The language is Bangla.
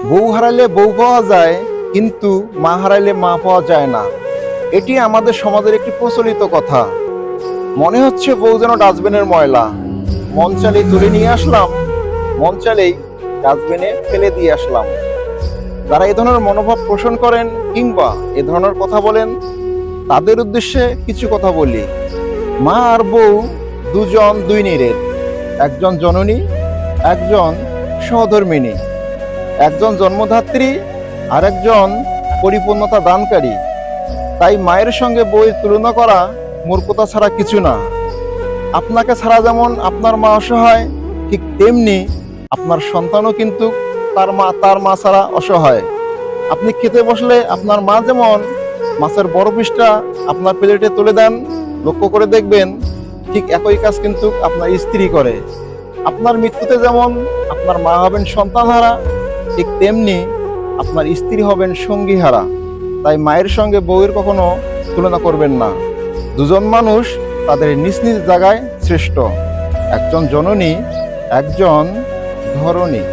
বউ হারাইলে বউ পাওয়া যায়, কিন্তু মা হারাইলে মা পাওয়া যায় না। এটি আমাদের সমাজের একটি প্রচলিত কথা। মনে হচ্ছে বউ যেন ডাস্টবিনের ময়লা, মন চালেই তুলে নিয়ে আসলাম, মন চালেই ডাস্টবিনে ফেলে দিয়ে আসলাম। যারা এই ধরনের মনোভাব পোষণ করেন কিংবা এ ধরনের কথা বলেন, তাদের উদ্দেশ্যে কিছু কথা বলি। মা আর বউ দুজন দুই নিরেট, একজন জননী, একজন সহধর্মিণী, একজন জন্মদাত্রী আর একজন পরিপূর্ণতা দানকারী। তাই মায়ের সঙ্গে বউয়ের তুলনা করা মূর্খতা ছাড়া কিছু না। আপনাকে ছাড়া যেমন আপনার মা অসহায়, ঠিক তেমনি আপনার সন্তানও কিন্তু তার মা ছাড়া অসহায়। আপনি খেতে বসলে আপনার মা যেমন মাছের বড় পিসটা আপনার প্লেটে তুলে দেন, লক্ষ্য করে দেখবেন ঠিক একই কাজ কিন্তু আপনার স্ত্রী করে। আপনার মৃত্যুতে যেমন আপনার মা হবেন সন্তানহারা, ঠিক তেমনি আপনার স্ত্রী হবেন সঙ্গীহারা। তাই মায়ের সঙ্গে বউয়ের কখনো তুলনা করবেন না। দুজন মানুষ তাদের নিজ নিজ জায়গায় শ্রেষ্ঠ, একজন জননী, একজন ধরনী।